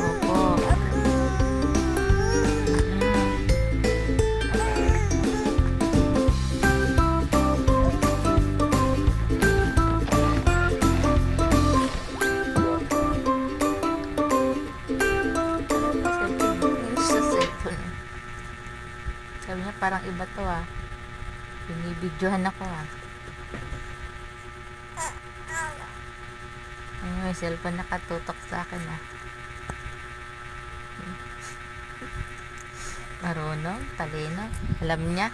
Opo. Sa cellphone. Sabi niya parang iba to ah. Binibidyohan ako ah. May cellphone nakatutok sa akin ah. Marunong, talino. Alam niya.